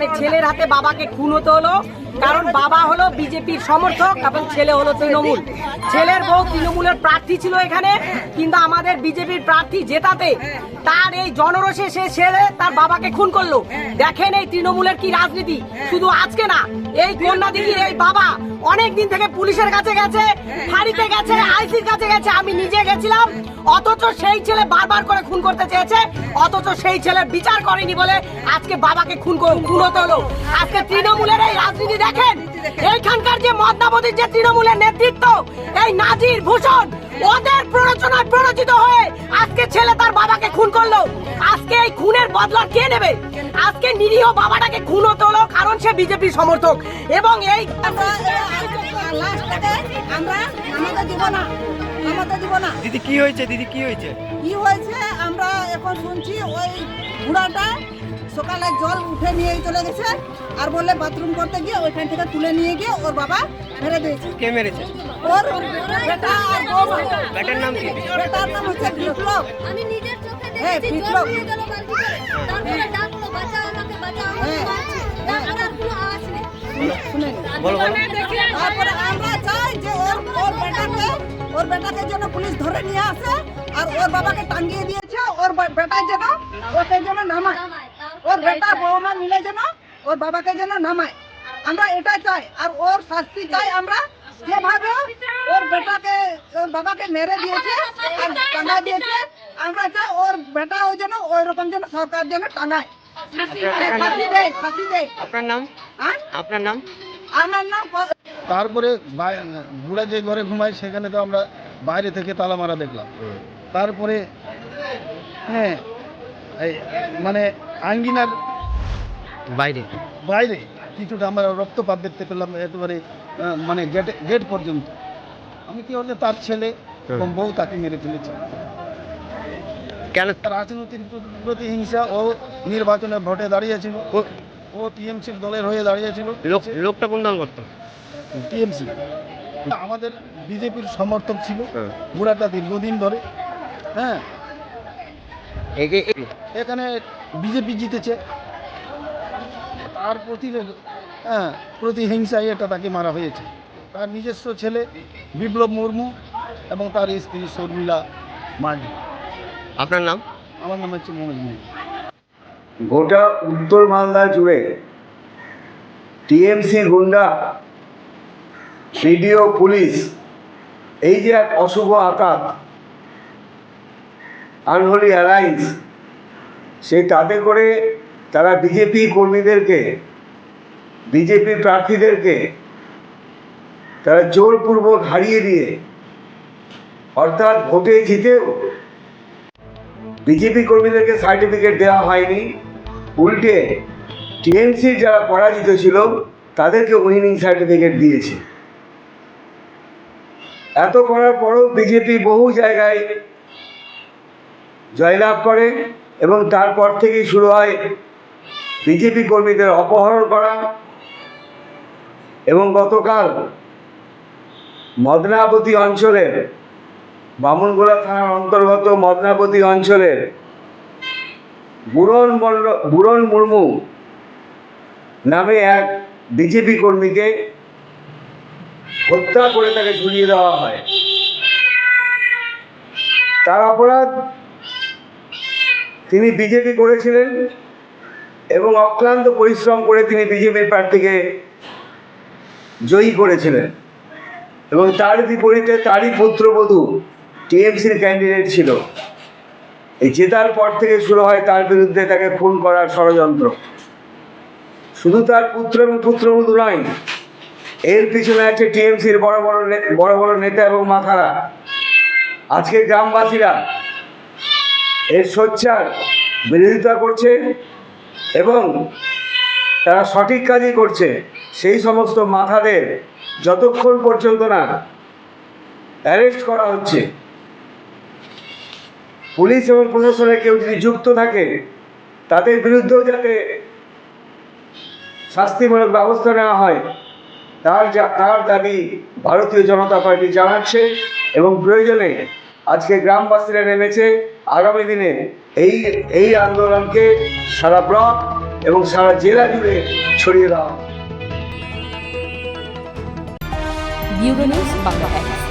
মানে ছেলের হাতে বাবাকে খুন হতে হলো, কারণ বাবা হলো বিজেপির সমর্থক এবং ছেলে হলো তৃণমূল। ছেলের বউ তৃণমূলের প্রার্থী ছিল এখানে, কিন্তু আমাদের বিজেপির প্রার্থী জেতাতে তার এই জনরোষে সে ছেড়ে তার বাবাকে খুন করলো। দেখেন এই তৃণমূলের কি রাজনীতি, শুধু আজকে না, এই কন্যাদিঘির এই বাবা অনেক দিন থেকে পুলিশের কাছে গেছে, ফাঁড়িতে গেছে, আইসির কাছে গেছে, আমি নিজে গেছিলাম, অথচ সেই ছেলে বারবার করে খুন করতে চেয়েছে, অথচ সেই ছেলের বিচার করেনি বলে আজকে বাবাকে খুন হতে হলো। আজকে তৃণমূলের এই রাজনীতি দেখেন, এইখানকার যে মদনাবতীর যে তৃণমূলের নেতৃত্ব, এই নাজির ভূষণ, ওদের প্ররোচনায় প্ররোচিত হয়ে আজকে ছেলে তার বাবাকে খুন করলো। আজকে এই খুনের বদলা কে নেবে? আজকে নিরীহ বাবাটাকে খুন হতে হলো কারণ সে বিজেপির সমর্থক। এবং এই দিদি কি হয়েছে? দিদি কি হয়েছে? কি হয়েছে আমরা এখন শুনছি, ওই বুড়াটা সকালে জল উঠে নিয়ে চলে গেছে, আর বলে বাথরুম করতে গিয়ে ওইখান থেকে তুলে নিয়ে গিয়ে ওর বাবা মেরে দিয়েছে। কে মেরেছে? ওর বেটা আর বউ। বেটার নাম কি? বেটার নাম হচ্ছে বিপ্লব। আমি নিজের চোখে হ্যাঁ, দেখেছি, বিপ্লব। জল নিয়ে গেল বালতি করে, তারপরে ডাকলো বাঁচাও আমাকে, বাঁচাও আমাকে, মারছে। তারপরে আর কোনো আওয়াজ নেই। শুনেন, বলো বলো। তারপরে আমরা চাই যে ওর বেটাকে যেন পুলিশ ধরে নিয়ে আসে, আর ওর বাবাকে টাঙ্গিয়ে দিয়েছে, ওর বেটার যেন ওকে যেন নামায়, ওর বেটা বৌমা মিলে যেন ওর বাবাকে যেন নামায়। আমরা এটা চাই, আর ওর শাস্তি চাই আমরা, যেভাবে ওর বাবাকে মেরে দিয়েছে আর টাঙ্গা দিয়েছে, আমরা চাই ওর বেটাও যেন ওই রকম যেন সরকার যেন টাঙ্গায়, ফাঁসি দেয়। আপনার নাম? হ্যাঁ? আপনার নাম? আমার নাম তারপরে বুড়া যে ঘরে ঘুমায় সেখানে তো আমরা বাইরে থেকে তালা মারা দেখলাম। তারপরে হ্যাঁ, এই মানে আঙ্গিনার বাইরে। বাইরে কিছুটা আমরা রক্তপাত দেখতে পেলাম, একেবারে মানে গেট পর্যন্ত। আমি কি হচ্ছে তার ছেলে এবং বউ তাকে মেরে ফেলেছে। কেন? রাজনৈতিক প্রতিহিংসা, ও নির্বাচনে ভোটে দাঁড়িয়েছিল, ও টিএমসির দলের হয়ে দাঁড়িয়েছিল। লোকটা কোন দল করতো? টিএমসি আমাদের বিজেপির সমর্থক ছিল বুড়াটা দীর্ঘদিন ধরে। হ্যাঁ, এখানে বিজেপি জিতেছে, তার প্রতিহিংসায় এটা তাকে মারা হয়েছে। তার নিজস্ব ছেলে বিপ্লব মুর্মু এবং তার স্ত্রী শর্মিলা মাঝি। আপনার নাম? আমার নাম হচ্ছে মনোজ মুর্মু। গোটা উত্তর মালদা জুড়ে টিএমসি গুন্ডা, সিডিও, পুলিশ, এই যে এক অশুভ আকাত, আনহোলি অ্যালায়েন্স, সেই তাতে করে তারা বিজেপি কর্মীদেরকে, বিজেপি প্রার্থীদেরকে তারা জোরপূর্বক হারিয়ে দিয়ে, অর্থাৎ ভোটে জিতেও বিজেপি কর্মীদেরকে সার্টিফিকেট দেওয়া হয়নি, উল্টে টিএমসির যারা পরাজিত ছিল তাদেরকে উইনিং সার্টিফিকেট দিয়েছে। এত করার পরও বিজেপি বহু জায়গায় জয়লাভ করে এবং তারপর থেকেই শুরু হয় বিজেপি কর্মীদের অপহরণ করা। এবং গতকাল মদনাবতী অঞ্চলের, বামুনগোলা থানার অন্তর্গত মদনাবতী অঞ্চলের বুড়ন মুর্মু নামে এক বিজেপি কর্মীকে হত্যা করে তাকে ঝুলিয়ে দেওয়া হয়। তার অপরাধ, তিনি বিজেপি করেছিলেন এবং অক্লান্ত পরিশ্রম করে তিনি বিজেপির প্রার্থীকে জয়ী করেছিলেন, এবং তার বিপরীতে তারই পুত্রবধূ টিএমসির ক্যান্ডিডেট ছিল। এই জেতার পর থেকে শুরু হয় তার বিরুদ্ধে তাকে খুন করার ষড়যন্ত্র। শুধু তার পুত্র এবং পুত্রবধূ নয়, এর পিছনে আছে টিএমসির বড় বড় নেতা এবং মাথারা। আজকে গ্রামবাসীরা এর সোচ্চার বিরোধিতা করছে এবং তারা সঠিক কাজই করছে। সেই সমস্ত মাথাদের যতক্ষণ পর্যন্ত না অ্যারেস্ট করা হচ্ছে, পুলিশ এবং প্রশাসনের কেউ যদি যুক্ত থাকে, তাদের বিরুদ্ধেও যাতে শাস্তিমূলক ব্যবস্থা নেওয়া হয়, তার দাবি ভারতীয় জনতা পার্টি জানাচ্ছে। এবং প্রয়োজনে আজকে গ্রামবাসীরা নেমেছে আগামী দিনে এই আন্দোলনকে সারা ব্লক এবং সারা জেলা জুড়ে ছড়িয়ে দাও। Bureau news Bangla Times.